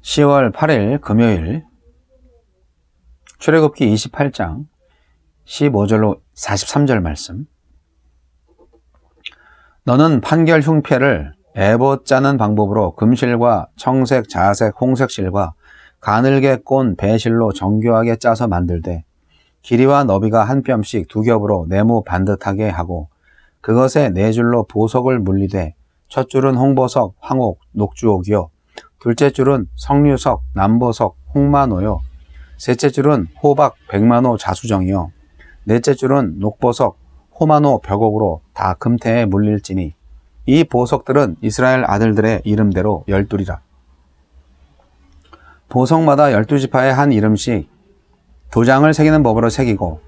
10월 8일 금요일 출애굽기 28장 15절로 43절 말씀. 너는 판결 흉패를 에봇 짜는 방법으로 금실과 청색, 자색, 홍색 실과 가늘게 꼰 배실로 정교하게 짜서 만들되 길이와 너비가 한 뼘씩 두 겹으로 네모 반듯하게 하고 그것에 네 줄로 보석을 물리되 첫 줄은 홍보석, 황옥, 녹주옥이요 둘째 줄은 석류석, 남보석, 홍마노요 셋째 줄은 호박, 백마노, 자수정이요 넷째 줄은 녹보석, 호마노, 벽옥으로 다 금태에 물릴지니 이 보석들은 이스라엘 아들들의 이름대로 12이라. 보석마다 12지파의 한 이름씩 도장을 새기는 법으로 새기고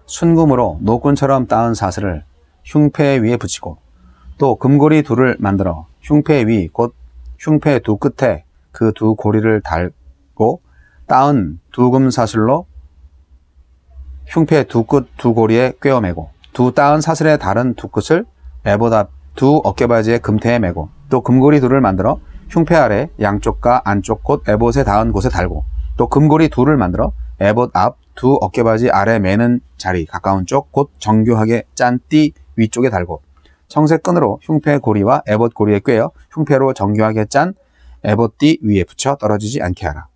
순금으로 노끈처럼 따은 사슬을 흉패 위에 붙이고 또 금고리 둘을 만들어 흉패 위 곧 흉패 두 끝에 그 두 고리를 달고 따은 두금 사슬로 흉패 두 끝 두 고리에 꿰어매고 두 따은 사슬의 다른 두 끝을 에봇 앞 두 어깨바지에 금태에 매고 또 금고리 둘을 만들어 흉패 아래 양쪽과 안쪽 곧 에봇에 닿은 곳에 달고 또 금고리 둘을 만들어 에봇 앞 두 어깨바지 아래 매는 자리 가까운 쪽 곧 정교하게 짠 띠 위쪽에 달고 청색 끈으로 흉패 고리와 에봇 고리에 꿰어 흉패로 정교하게 짠 에봇 띠 위에 붙여 떨어지지 않게 하라.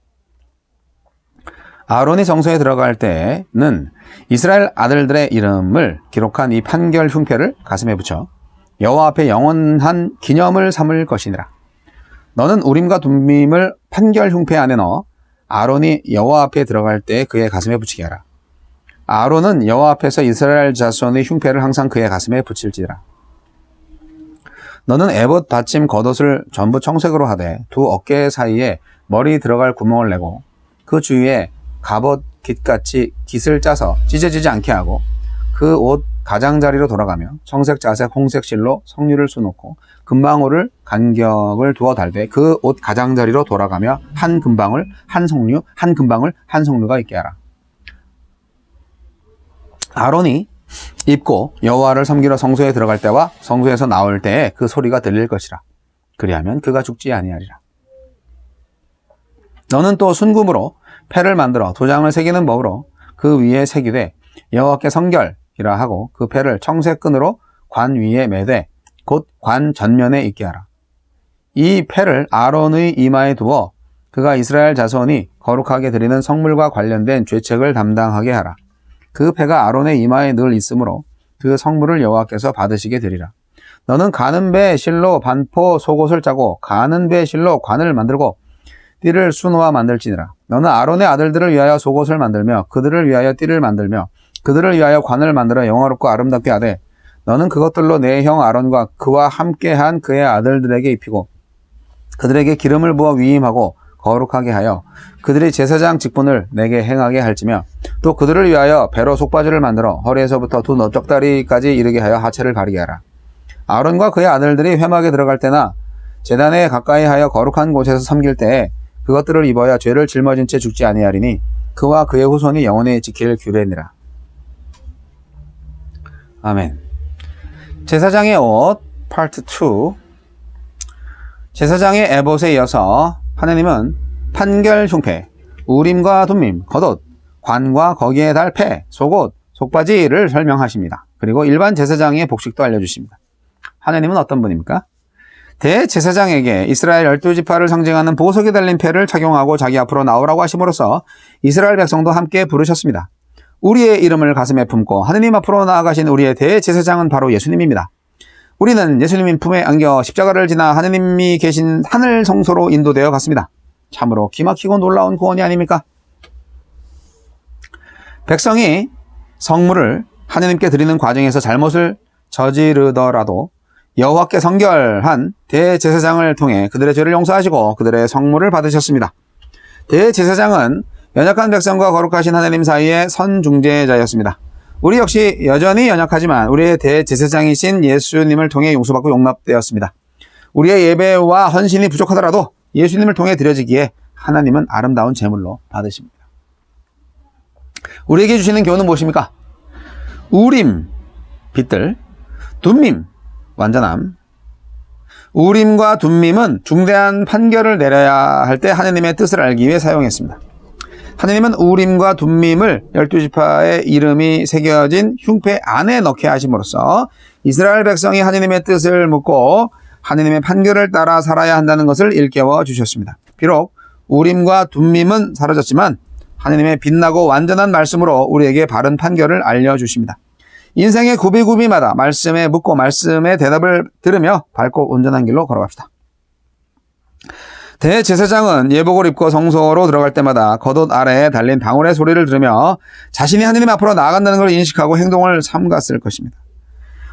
아론이 성소에 들어갈 때는 이스라엘 아들들의 이름을 기록한 이 판결 흉패를 가슴에 붙여 여호와 앞에 영원한 기념을 삼을 것이니라. 너는 우림과 둠밈을 판결 흉패 안에 넣어 아론이 여호와 앞에 들어갈 때 그의 가슴에 붙이게 하라. 아론은 여호와 앞에서 이스라엘 자손의 흉패를 항상 그의 가슴에 붙일지라. 너는 에봇 받침 겉옷을 전부 청색으로 하되 두 어깨 사이에 머리 들어갈 구멍을 내고 그 주위에 갑옷 깃같이 깃을 짜서 찢어지지 않게 하고 그 옷 가장자리로 돌아가며 청색, 자색, 홍색 실로 석류를 쑤놓고 금방울을 간격을 두어 달되 그 옷 가장자리로 돌아가며 한 금방울, 한 석류, 한 금방울, 한 석류가 있게 하라. 아론이 입고 여호와를 섬기러 성소에 들어갈 때와 성소에서 나올 때에 그 소리가 들릴 것이라. 그리하면 그가 죽지 아니하리라. 너는 또 순금으로 패를 만들어 도장을 새기는 법으로 그 위에 새기되 여호와께 성결이라 하고 그 패를 청색 끈으로 관 위에 매되 곧 관 전면에 있게 하라. 이 패를 아론의 이마에 두어 그가 이스라엘 자손이 거룩하게 드리는 성물과 관련된 죄책을 담당하게 하라. 그 패가 아론의 이마에 늘 있으므로 그 성물을 여호와께서 받으시게 되리라. 너는 가는 배 실로 반포 속옷을 짜고 가는 배 실로 관을 만들고 띠를 수놓아 만들지니라. 너는 아론의 아들들을 위하여 속옷을 만들며 그들을 위하여 띠를 만들며 그들을 위하여 관을 만들어 영화롭고 아름답게 하되 너는 그것들로 내 형 아론과 그와 함께한 그의 아들들에게 입히고 그들에게 기름을 부어 위임하고 거룩하게 하여 그들이 제사장 직분을 내게 행하게 할지며 또 그들을 위하여 배로 속바지를 만들어 허리에서부터 두 넓적다리까지 이르게 하여 하체를 가리게 하라. 아론과 그의 아들들이 회막에 들어갈 때나 제단에 가까이 하여 거룩한 곳에서 섬길 때에 그것들을 입어야 죄를 짊어진 채 죽지 아니하리니 그와 그의 후손이 영원히 지킬 규례니라. 아멘. 제사장의 옷 파트 2. 제사장의 에봇에 이어서 하나님은 판결 흉패, 우림과 둠밈, 겉옷, 관과 거기에 달 패, 속옷, 속바지를 설명하십니다. 그리고 일반 제사장의 복식도 알려주십니다. 하나님은 어떤 분입니까? 대제사장에게 이스라엘 12지파를 상징하는 보석이 달린 패를 착용하고 자기 앞으로 나오라고 하심으로써 이스라엘 백성도 함께 부르셨습니다. 우리의 이름을 가슴에 품고 하느님 앞으로 나아가신 우리의 대제사장은 바로 예수님입니다. 우리는 예수님 품에 안겨 십자가를 지나 하느님이 계신 하늘 성소로 인도되어 갔습니다. 참으로 기막히고 놀라운 구원이 아닙니까? 백성이 성물을 하느님께 드리는 과정에서 잘못을 저지르더라도 여호와께 성결한 대제사장을 통해 그들의 죄를 용서하시고 그들의 성물을 받으셨습니다. 대제사장은 연약한 백성과 거룩하신 하나님 사이의 선중재자였습니다. 우리 역시 여전히 연약하지만 우리의 대제사장이신 예수님을 통해 용서받고 용납되었습니다. 우리의 예배와 헌신이 부족하더라도 예수님을 통해 드려지기에 하나님은 아름다운 제물로 받으십니다. 우리에게 주시는 교훈은 무엇입니까? 우림, 빛들, 둠밈, 완전함. 우림과 둠밈은 중대한 판결을 내려야 할 때 하느님의 뜻을 알기 위해 사용했습니다. 하느님은 우림과 둠밈을 12지파의 이름이 새겨진 흉패 안에 넣게 하심으로써 이스라엘 백성이 하느님의 뜻을 묻고 하느님의 판결을 따라 살아야 한다는 것을 일깨워 주셨습니다. 비록 우림과 둠밈은 사라졌지만 하느님의 빛나고 완전한 말씀으로 우리에게 바른 판결을 알려주십니다. 인생의 구비구비마다 말씀에 묻고 말씀의 대답을 들으며 밝고 온전한 길로 걸어갑시다. 대제사장은 예복을 입고 성소로 들어갈 때마다 겉옷 아래에 달린 방울의 소리를 들으며 자신이 하느님 앞으로 나아간다는 걸 인식하고 행동을 삼갔을 것입니다.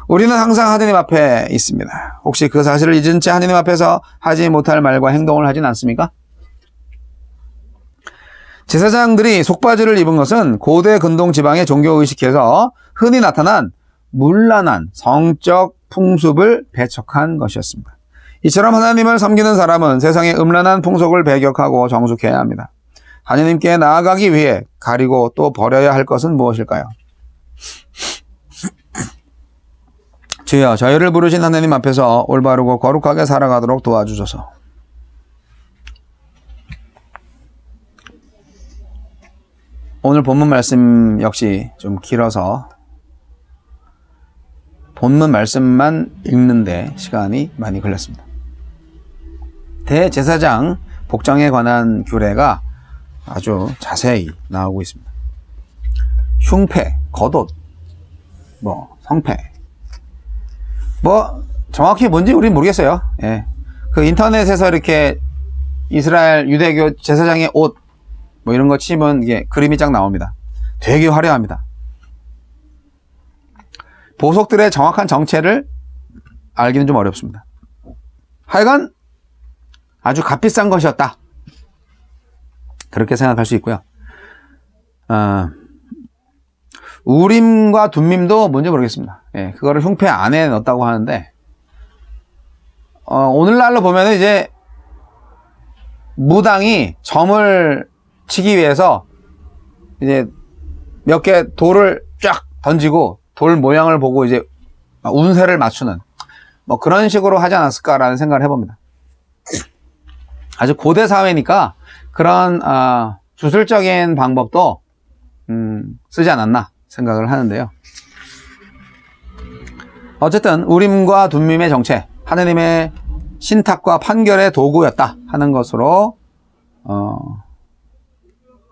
우리는 항상 하느님 앞에 있습니다. 혹시 그 사실을 잊은 채 하느님 앞에서 하지 못할 말과 행동을 하진 않습니까? 제사장들이 속바지를 입은 것은 고대 근동 지방의 종교의식에서 흔히 나타난 문란한 성적 풍습을 배척한 것이었습니다. 이처럼 하나님을 섬기는 사람은 세상의 음란한 풍속을 배격하고 정숙해야 합니다. 하느님께 나아가기 위해 가리고 또 버려야 할 것은 무엇일까요? 주여, 저희를 부르신 하나님 앞에서 올바르고 거룩하게 살아가도록 도와주소서. 오늘 본문 말씀 역시 좀 길어서 본문 말씀만 읽는데 시간이 많이 걸렸습니다. 대제사장 복장에 관한 규례가 아주 자세히 나오고 있습니다. 흉패, 겉옷, 성패. 정확히 뭔지 우리는 모르겠어요. 예. 그 인터넷에서 이렇게 이스라엘 유대교 제사장의 옷, 이런 거 치면 이게 그림이 쫙 나옵니다. 되게 화려합니다. 보석들의 정확한 정체를 알기는 좀 어렵습니다. 하여간 아주 값비싼 것이었다. 그렇게 생각할 수 있고요. 우림과 둠밈도 뭔지 모르겠습니다. 예, 그거를 흉패 안에 넣었다고 하는데, 오늘날로 보면 이제 무당이 점을 치기 위해서 이제 몇 개 돌을 쫙 던지고 돌 모양을 보고 이제 운세를 맞추는 그런 식으로 하지 않았을까라는 생각을 해봅니다. 아주 고대 사회니까 그런 주술적인 방법도 쓰지 않았나 생각을 하는데요. 어쨌든 우림과 둠밈의 정체, 하느님의 신탁과 판결의 도구였다 하는 것으로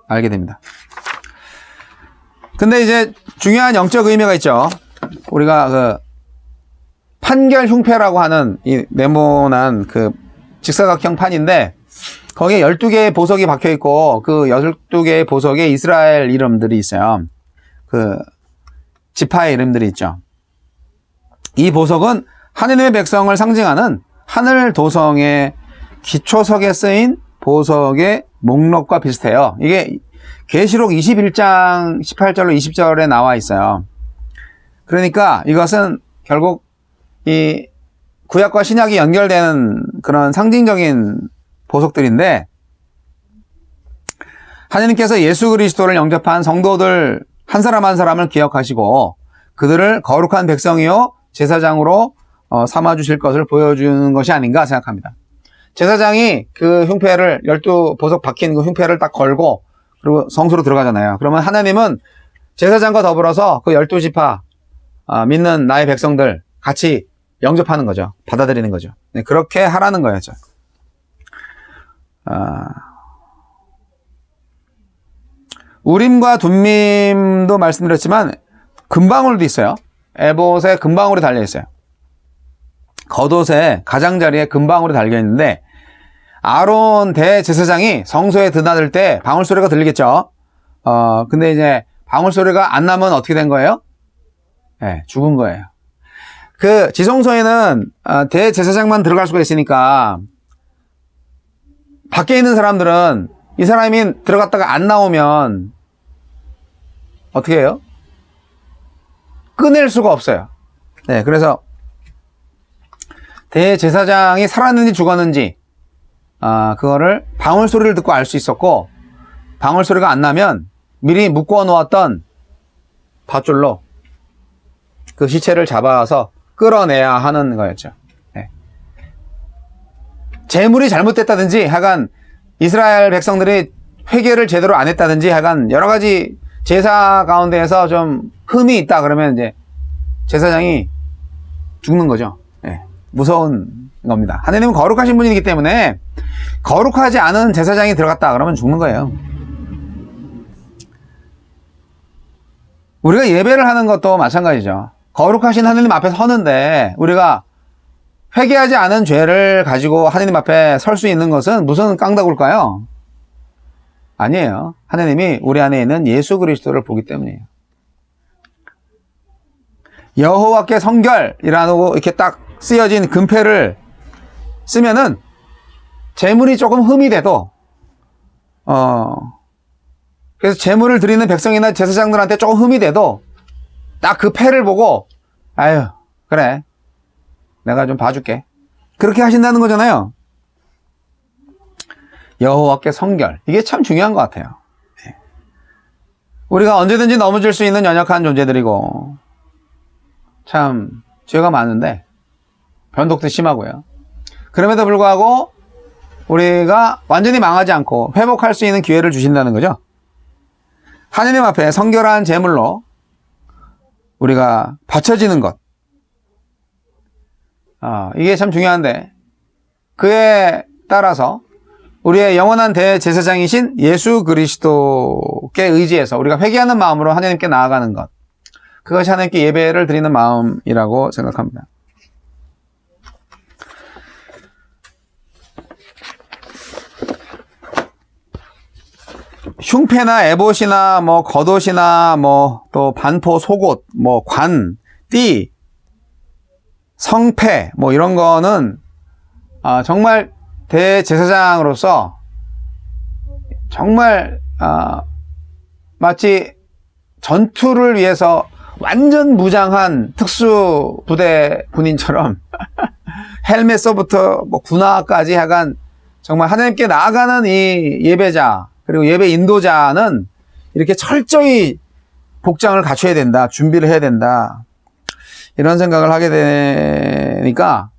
알게 됩니다. 근데 이제 중요한 영적 의미가 있죠. 우리가 그 판결 흉패라고 하는 이 네모난 그 직사각형 판인데 거기에 12개의 보석이 박혀 있고 그 12개의 보석에 이스라엘 이름들이 있어요. 그 지파의 이름들이 있죠. 이 보석은 하느님의 백성을 상징하는 하늘 도성의 기초석에 쓰인 보석의 목록과 비슷해요. 이게 계시록 21장 18절로 20절에 나와 있어요. 그러니까 이것은 결국 이 구약과 신약이 연결되는 그런 상징적인 보석들인데, 하느님께서 예수 그리스도를 영접한 성도들 한 사람 한 사람을 기억하시고 그들을 거룩한 백성이요 제사장으로 삼아주실 것을 보여주는 것이 아닌가 생각합니다. 제사장이 그 흉패를 12보석 박힌 그 흉패를 딱 걸고 그리고 성소로 들어가잖아요. 그러면 하나님은 제사장과 더불어서 그 12지파 믿는 나의 백성들 같이 영접하는 거죠. 받아들이는 거죠. 네, 그렇게 하라는 거였죠. 우림과 둠밈도 말씀드렸지만 금방울도 있어요. 에봇에 금방울이 달려있어요. 겉옷에 가장자리에 금방울이 달려있는데 아론 대제사장이 성소에 드나들 때 방울 소리가 들리겠죠. 근데 이제 방울 소리가 안 나면 어떻게 된 거예요? 네, 죽은 거예요. 그 지성소에는 대제사장만 들어갈 수가 있으니까 밖에 있는 사람들은 이 사람이 들어갔다가 안 나오면 어떻게 해요? 꺼낼 수가 없어요. 네, 그래서 대제사장이 살았는지 죽었는지 그거를 방울 소리를 듣고 알 수 있었고, 방울 소리가 안 나면 미리 묶어 놓았던 밧줄로 그 시체를 잡아서 끌어내야 하는 거였죠. 네. 재물이 잘못됐다든지 하여간 이스라엘 백성들이 회개를 제대로 안 했다든지 하여간 여러 가지 제사 가운데에서 좀 흠이 있다 그러면 이제 제사장이 죽는 거죠. 예, 무서운 겁니다. 하나님은 거룩하신 분이기 때문에 거룩하지 않은 제사장이 들어갔다 그러면 죽는 거예요. 우리가 예배를 하는 것도 마찬가지죠. 거룩하신 하나님 앞에 서는데 우리가 회개하지 않은 죄를 가지고 하나님 앞에 설 수 있는 것은 무슨 깡다구일까요? 아니에요. 하나님이 우리 안에 있는 예수 그리스도를 보기 때문이에요. 여호와께 성결이라고 이렇게 딱 쓰여진 금패를 쓰면은 재물이 조금 흠이 돼도 그래서 재물을 드리는 백성이나 제사장들한테 조금 흠이 돼도 딱 그 패를 보고 아유 그래 내가 좀 봐줄게 그렇게 하신다는 거잖아요. 여호와께 성결 이게 참 중요한 것 같아요. 우리가 언제든지 넘어질 수 있는 연약한 존재들이고 참 죄가 많은데 변덕도 심하고요. 그럼에도 불구하고 우리가 완전히 망하지 않고 회복할 수 있는 기회를 주신다는 거죠. 하나님 앞에 성결한 제물로 우리가 바쳐지는 것 이게 참 중요한데 그에 따라서 우리의 영원한 대제사장이신 예수 그리스도께 의지해서 우리가 회개하는 마음으로 하나님께 나아가는 것 그것이 하나님께 예배를 드리는 마음이라고 생각합니다. 흉패나 에봇이나 뭐 겉옷이나 뭐 또 반포 속옷 뭐 관, 띠, 성패 뭐 이런 거는 정말 대제사장으로서 정말 마치 전투를 위해서 완전 무장한 특수부대 군인처럼 헬멧서부터 뭐 군화까지 하간 정말 하나님께 나아가는 이 예배자 그리고 예배 인도자는 이렇게 철저히 복장을 갖춰야 된다, 준비를 해야 된다 이런 생각을 하게 되니까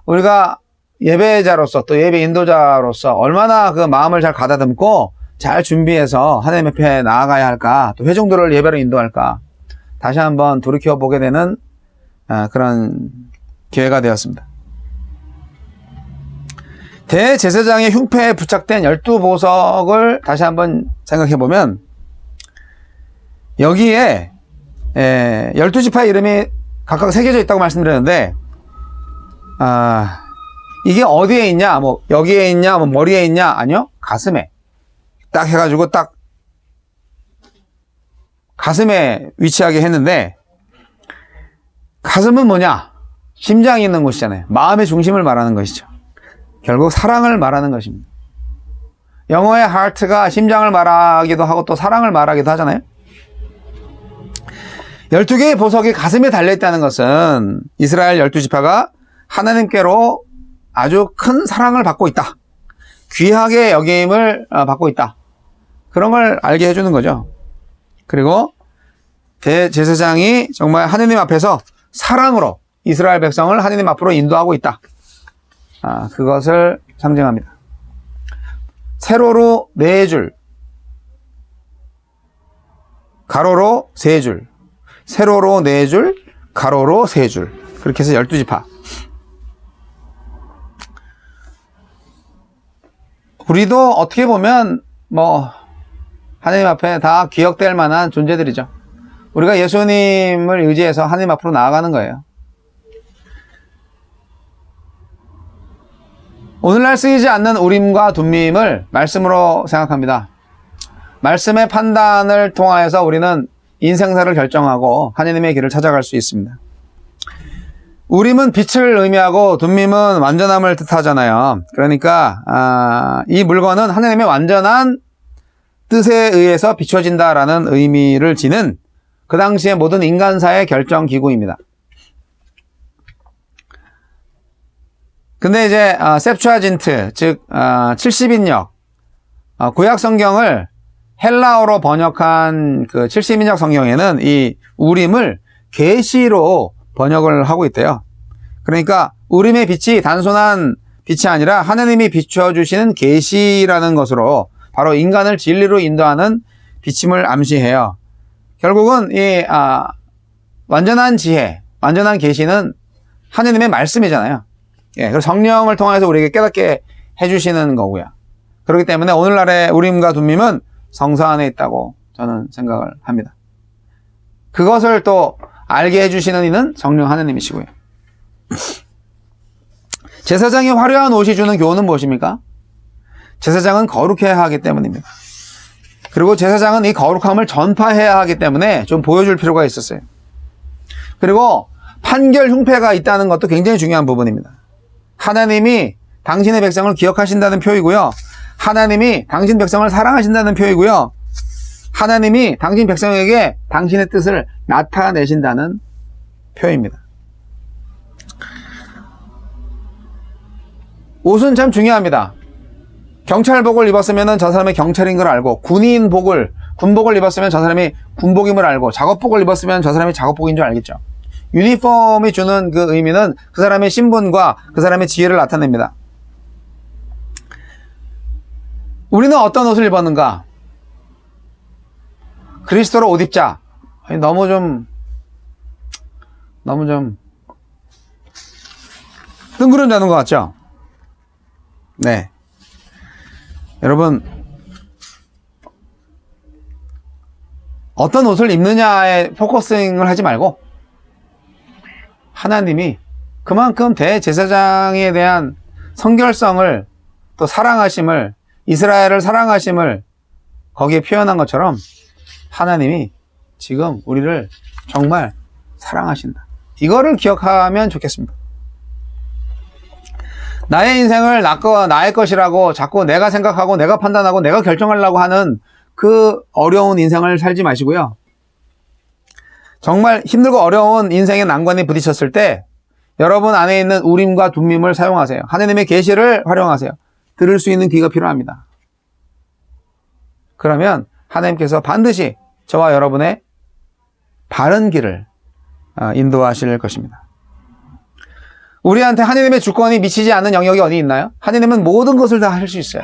우리가 예배자로서 또 예배 인도자로서 얼마나 그 마음을 잘 가다듬고 잘 준비해서 하나님 앞에 나아가야 할까 또 회중들을 예배로 인도할까 다시 한번 돌이켜보게 되는 그런 기회가 되었습니다. 대제사장의 흉패에 부착된 12보석을 다시 한번 생각해보면 여기에 12지파의 이름이 각각 새겨져 있다고 말씀드렸는데 이게 어디에 있냐 뭐 여기에 있냐 뭐 머리에 있냐 아니요 가슴에 딱 해가지고 딱 가슴에 위치하게 했는데 가슴은 뭐냐 심장이 있는 곳이잖아요. 마음의 중심을 말하는 것이죠. 결국 사랑을 말하는 것입니다. 영어의 heart가 심장을 말하기도 하고 또 사랑을 말하기도 하잖아요. 12개의 보석이 가슴에 달려있다는 것은 이스라엘 12지파가 하나님께로 아주 큰 사랑을 받고 있다. 귀하게 여김을 받고 있다. 그런 걸 알게 해주는 거죠. 그리고 대제사장이 정말 하나님 앞에서 사랑으로 이스라엘 백성을 하나님 앞으로 인도하고 있다. 그것을 상징합니다. 세로로 4줄, 가로로 3줄, 세로로 4줄, 가로로 3줄. 그렇게 해서 12지파. 우리도 어떻게 보면 뭐 하나님 앞에 다 기억될 만한 존재들이죠. 우리가 예수님을 의지해서 하나님 앞으로 나아가는 거예요. 오늘날 쓰이지 않는 우림과 둠밈을 말씀으로 생각합니다. 말씀의 판단을 통하여서 우리는 인생사를 결정하고 하나님의 길을 찾아갈 수 있습니다. 우림은 빛을 의미하고 둠밈은 완전함을 뜻하잖아요. 그러니까 이 물건은 하나님의 완전한 뜻에 의해서 비춰진다라는 의미를 지닌 그 당시의 모든 인간사의 결정기구입니다. 근데 이제 셉추아진트, 즉 70인역 구약 성경을 헬라어로 번역한 그 70인역 성경에는 이 우림을 계시로 번역을 하고 있대요. 그러니까 우림의 빛이 단순한 빛이 아니라 하나님이 비춰주시는 계시라는 것으로 바로 인간을 진리로 인도하는 비침을 암시해요. 결국은 이 완전한 지혜, 완전한 계시는 하나님의 말씀이잖아요. 예, 그래서 성령을 통해서 우리에게 깨닫게 해주시는 거고요. 그렇기 때문에 오늘날의 우림과 둠밈은 성서 안에 있다고 저는 생각을 합니다. 그것을 또 알게 해주시는 이는 성령 하나님이시고요. 제사장이 화려한 옷이 주는 교훈은 무엇입니까? 제사장은 거룩해야 하기 때문입니다. 그리고 제사장은 이 거룩함을 전파해야 하기 때문에 좀 보여줄 필요가 있었어요. 그리고 판결 흉패가 있다는 것도 굉장히 중요한 부분입니다. 하나님이 당신의 백성을 기억하신다는 표이고요. 하나님이 당신 백성을 사랑하신다는 표이고요. 하나님이 당신 백성에게 당신의 뜻을 나타내신다는 표입니다. 옷은 참 중요합니다. 경찰복을 입었으면 저 사람이 경찰인 걸 알고, 군복을 입었으면 저 사람이 군복임을 알고, 작업복을 입었으면 저 사람이 작업복인 줄 알겠죠. 유니폼이 주는 그 의미는 그 사람의 신분과 그 사람의 지혜를 나타냅니다. 우리는 어떤 옷을 입었는가? 그리스도로 옷 입자. 너무 좀 뜬구름 잡는 것 같죠? 네. 여러분, 어떤 옷을 입느냐에 포커싱을 하지 말고 하나님이 그만큼 대제사장에 대한 성결성을 또 사랑하심을, 이스라엘을 사랑하심을 거기에 표현한 것처럼 하나님이 지금 우리를 정말 사랑하신다. 이거를 기억하면 좋겠습니다. 나의 인생을 나의 것이라고 자꾸 내가 생각하고 내가 판단하고 내가 결정하려고 하는 그 어려운 인생을 살지 마시고요. 정말 힘들고 어려운 인생의 난관에 부딪혔을 때 여러분 안에 있는 우림과 둠밈을 사용하세요. 하나님의 계시를 활용하세요. 들을 수 있는 귀가 필요합니다. 그러면 하나님께서 반드시 저와 여러분의 바른 길을 인도하실 것입니다. 우리한테 하나님의 주권이 미치지 않는 영역이 어디 있나요? 하나님은 모든 것을 다 할 수 있어요.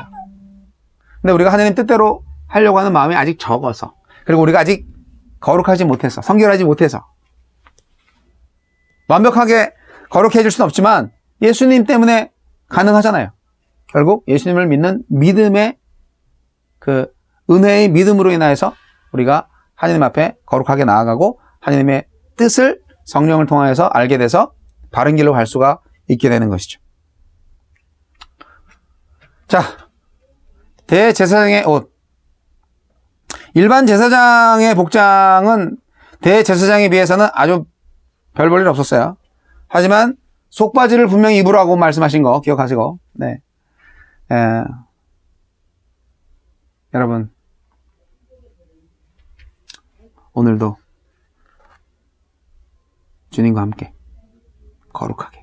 근데 우리가 하나님 뜻대로 하려고 하는 마음이 아직 적어서, 그리고 우리가 아직 거룩하지 못해서, 성결하지 못해서, 완벽하게 거룩해 줄 수는 없지만 예수님 때문에 가능하잖아요. 결국 예수님을 믿는 믿음의 그 은혜의 믿음으로 인하여서 우리가 하나님 앞에 거룩하게 나아가고 하나님의 뜻을 성령을 통하여서 알게 돼서 바른 길로 갈 수가 있게 되는 것이죠. 자, 대제사장의 옷. 일반 제사장의 복장은 대제사장에 비해서는 아주 별 볼 일 없었어요. 하지만 속바지를 분명히 입으라고 말씀하신 거 기억하시고, 네. 여러분, 오늘도 주님과 함께 거룩하게